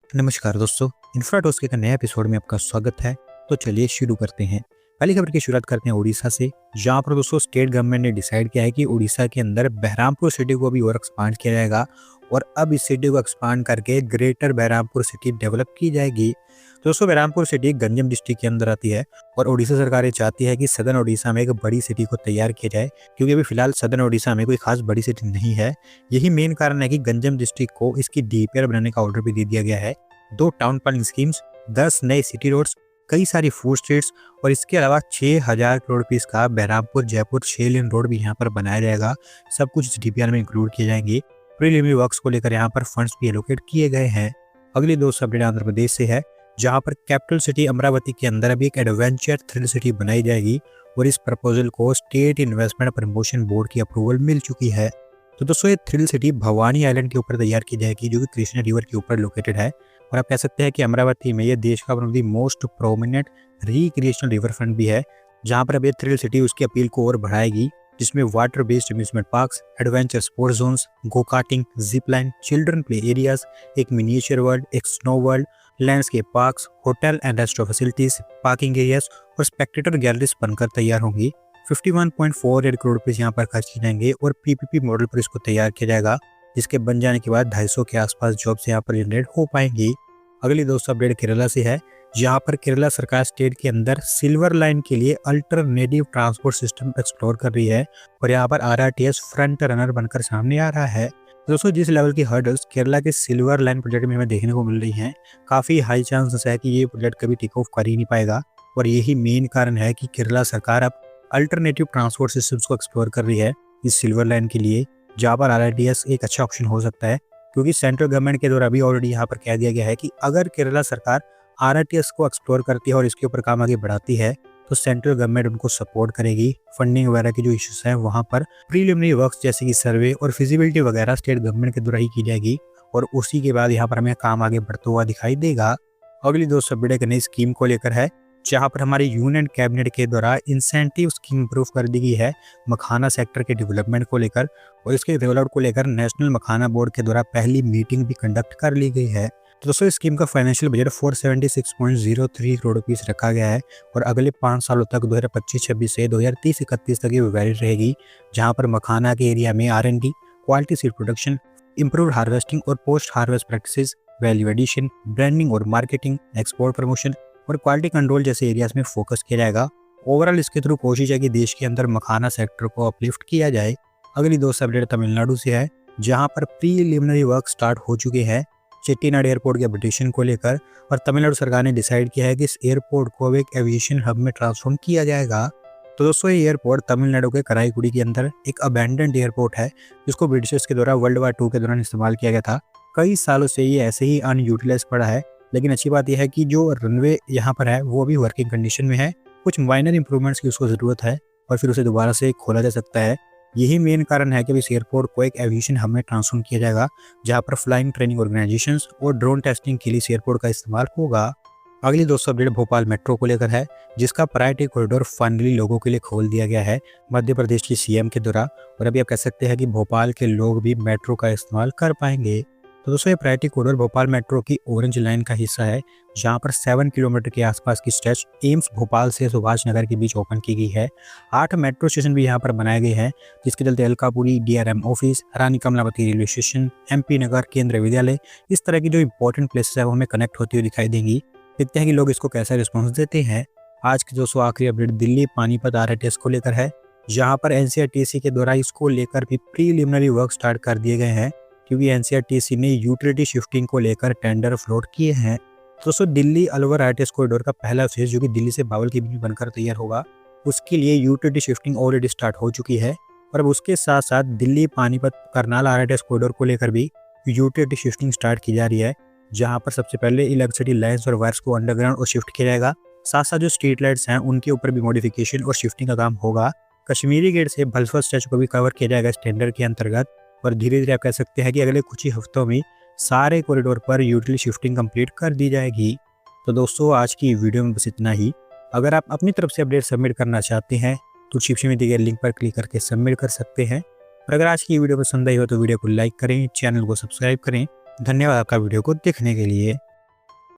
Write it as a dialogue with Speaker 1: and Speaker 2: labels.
Speaker 1: नमस्कार दोस्तों, इन्फ्राटॉस के एक नए एपिसोड में आपका स्वागत है। तो चलिए शुरू करते हैं। पहली खबर की शुरुआत करते हैं उड़ीसा से, जहां पर दोस्तों स्टेट गवर्नमेंट ने डिसाइड किया है कि उड़ीसा के अंदर बहरामपुर सिटी को भी और एक्सपांड किया जाएगा और अब इस सिटी को एक्सपांड करके ग्रेटर बहरामपुर सिटी डेवलप की जाएगी। दोस्तों बहरामपुर सिटी गंजम डिस्ट्रिक्ट के अंदर आती है और उड़ीसा सरकार ये चाहती है कि सदर्न उड़ीसा में एक बड़ी सिटी को तैयार किया जाए, क्योंकि अभी फिलहाल सदर्न उड़ीसा में कोई खास बड़ी सिटी नहीं है। यही मेन कारण है कि गंजम डिस्ट्रिक्ट को इसकी डीपीआर बनाने का ऑर्डर भी दे दिया गया है। 2 टाउन प्लानिंग स्कीम्स, 10 नए सिटी रोड्स, कई सारी फूड स्ट्रीट्स और इसके अलावा 6000 करोड़ रुपीस का बहरामपुर जयपुर 6 लेन रोड भी यहाँ पर बनाया जाएगा। सब कुछ इस डीपीआर में इंक्लूड किए जाएंगे। प्रीलिमिनरी वर्क्स को लेकर यहाँ पर फंड्स भी एलोकेट किए गए हैं। अगली 2 अपडेट आंध्र प्रदेश से है, जहाँ पर कैपिटल सिटी अमरावती के अंदर अभी एक एडवेंचर थ्रिल सिटी बनाई जाएगी और इस प्रपोजल को स्टेट इन्वेस्टमेंट प्रमोशन बोर्ड की अप्रूवल मिल चुकी है। तो दोस्तों ये थ्रिल सिटी भवानी आइलैंड के ऊपर तैयार की जाएगी, जो कि कृष्णा रिवर के ऊपर लोकेटेड है। और आप कह सकते हैं कि अमरावती में ये देश का one of the most prominent recreational river front भी है, जहां पर अब ये थ्रिल सिटी उसकी अपील को और बढ़ाएगी, जिसमें water based amusement parks, adventure sports zones, go karting, zip line, children play areas, एक मिनिएचर वर्ल्ड, एक snow world, landscape parks, hotel and restaurant facilities, parking areas और स्पेक्टेटर गैलरीज बनकर तैयार होंगी। 51.48 करोड़ रुपए यहाँ पर खर्च किए जाएंगे और पीपीपी मॉडल पर इसको तैयार किया जाएगा, जिसके बन जाने के बाद 250 के आसपास जॉब्स यहाँ पर जनरेट हो पाएंगी। अगली दोस्तों अपडेट केरला से है, जहाँ पर केरला सरकार स्टेट के अंदर सिल्वर लाइन के लिए अल्टरनेटिव ट्रांसपोर्ट सिस्टम एक्सप्लोर कर रही है और यहाँ पर आरआरटीएस फ्रंट रनर बनकर सामने आ रहा है। दोस्तों जिस लेवल की हर्डल्स केरला के सिल्वर लाइन प्रोजेक्ट में हमें देखने को मिल रही हैं, काफी हाई चांसेस है कि ये प्रोजेक्ट कभी टेक ऑफ कर ही नहीं पाएगा और यही मेन कारण है कि केरला सरकार अब अल्टरनेटिव ट्रांसपोर्ट सिस्टम्स को एक्सप्लोर कर रही है इस सिल्वर लाइन के लिए, जहाँ पर आरआरटीएस एक अच्छा ऑप्शन हो सकता है, क्योंकि सेंट्रल गवर्नमेंट के द्वारा भी ऑलरेडी यहाँ पर कह दिया गया है कि अगर केरला सरकार आरआरटीएस को एक्सप्लोर करती है और इसके ऊपर काम आगे बढ़ाती है तो सेंट्रल गवर्नमेंट उनको सपोर्ट करेगी। फंडिंग वगैरह की जो इश्यूज हैं वहाँ पर प्रीलिमिनरी वर्क्स जैसे कि सर्वे और फिजिबिलिटी वगैरह स्टेट गवर्नमेंट के द्वारा ही की जाएगी और उसी के बाद यहाँ पर हमें काम आगे बढ़ता हुआ दिखाई देगा। अगली 2 अपडेट एक नई स्कीम को लेकर है, जहां पर हमारे यूनियन कैबिनेट के द्वारा इंसेंटिव स्कीम इंप्रूव कर दी गई है मखाना सेक्टर के डेवलपमेंट को लेकर और इसके रोलआउट को लेकर नेशनल मखाना बोर्ड के द्वारा पहली मीटिंग भी कंडक्ट कर ली गई है। तो दोस्तों इस स्कीम का फाइनेंशियल बजट 476.03 करोड़ रुपीस रखा गया है और अगले 5 सालों तक 2025-26 से 2030-31 तक ये वैलिड रहेगी, जहां पर मखाना के एरिया में R&D, quality seed production, improve harvesting और post harvest practices, value addition, branding और मार्केटिंग, एक्सपोर्ट प्रमोशन और क्वालिटी कंट्रोल जैसे एरियाज में फोकस किया जाएगा। ओवरऑल इसके थ्रू कोशिश है कि देश के अंदर मखाना सेक्टर को अपलिफ्ट किया जाए। अगली 2 अपडेट तमिलनाडु से है, जहां पर प्रीलिमिनरी वर्क स्टार्ट हो चुके हैं चेट्टीनाड एयरपोर्ट के अपडेशन को लेकर और तमिलनाडु सरकार ने डिसाइड किया है कि इस एयरपोर्ट को एक एविएशन हब में ट्रांसफॉर्म किया जाएगा। तो दोस्तों ये एयरपोर्ट तमिलनाडु के कराईकुड़ी के अंदर एक अबैंडन्ड एयरपोर्ट है, जिसको ब्रिटिशर्स के द्वारा वर्ल्ड वार 2 के दौरान इस्तेमाल किया गया था। कई सालों से ये ऐसे ही अनयूटिलाइज पड़ा है, लेकिन अच्छी बात यह है कि जो रनवे यहाँ पर है वो भी वर्किंग कंडीशन में है। कुछ माइनर इंप्रूवमेंट्स की उसको ज़रूरत है और फिर उसे दोबारा से खोला जा सकता है। यही मेन कारण है कि इस एयरपोर्ट को एक एविएशन हब में ट्रांसफॉर्म किया जाएगा, जहाँ पर फ्लाइंग ट्रेनिंग ऑर्गेनाइजेशंस और ड्रोन टेस्टिंग के लिए इस एयरपोर्ट का इस्तेमाल होगा। अगली 2 अपडेट भोपाल मेट्रो को लेकर है, जिसका प्रायोरिटी कॉरिडोर फाइनली लोगों के लिए खोल दिया गया है मध्य प्रदेश की सीएम के द्वारा और अभी आप कह सकते हैं कि भोपाल के लोग भी मेट्रो का इस्तेमाल कर पाएंगे। तो दोस्तों ये प्रायोरिटी कॉरिडोर भोपाल मेट्रो की ऑरेंज लाइन का हिस्सा है, जहां पर 7 किलोमीटर के आसपास की स्ट्रेच एम्स भोपाल से सुभाष नगर के बीच ओपन की गई है। 8 मेट्रो स्टेशन भी यहां पर बनाए गए हैं, जिसके चलते अलकापुरी, डीआरएम ऑफिस, रानी कमलावती रेलवे स्टेशन, एमपी नगर, केंद्रीय विद्यालय, इस तरह की जो इंपॉर्टेंट प्लेसेस है वो हमें कनेक्ट होती हुई दिखाई देंगी। देखते हैं कि लोग इसको कैसा रिस्पॉन्स देते हैं। आज की दोस्तों आखिरी अपडेट दिल्ली पानीपत आरआरटीएस को लेकर है, जहाँ पर एनसीआरटीसी के द्वारा इसको लेकर भी प्रीलिमिनरी वर्क स्टार्ट कर दिए गए हैं, क्योंकि एनसीआरटीसी ने यूटिलिटी शिफ्टिंग को लेकर टेंडर फ्लोट किए हैं। दोस्तों दिल्ली अलवर आरटीएस कॉरिडोर का पहला फेज, जो कि दिल्ली से बावल के बीच बनकर तैयार होगा, उसके लिए यूटिलिटी शिफ्टिंग ऑलरेडी स्टार्ट हो चुकी है और अब उसके साथ साथ दिल्ली पानीपत करनाल आरटीएस कॉरिडोर को लेकर भी यूटिलिटी शिफ्टिंग स्टार्ट की जा रही है, जहाँ पर सबसे पहले इलेक्ट्रिसिटी लाइन्स और वायर्स को अंडरग्राउंड और शिफ्ट किया जाएगा। साथ साथ जो स्ट्रीट लाइट्स हैं उनके ऊपर भी मॉडिफिकेशन और शिफ्टिंग का काम होगा। कश्मीरी गेट से भलसवा स्ट्रेच को भी कवर किया जाएगा इस टेंडर के अंतर्गत और धीरे धीरे आप कह सकते हैं कि अगले कुछ ही हफ्तों में सारे कॉरिडोर पर यूटिलिटी शिफ्टिंग कंप्लीट कर दी जाएगी। तो दोस्तों आज की वीडियो में बस इतना ही। अगर आप अपनी तरफ से अपडेट सबमिट करना चाहते हैं तो डिस्क्रिप्शन में दिए गए लिंक पर क्लिक करके सबमिट कर सकते हैं। और अगर आज की वीडियो पसंद आई हो तो वीडियो को लाइक करें, चैनल को सब्सक्राइब करें। धन्यवाद आपका वीडियो को देखने के लिए।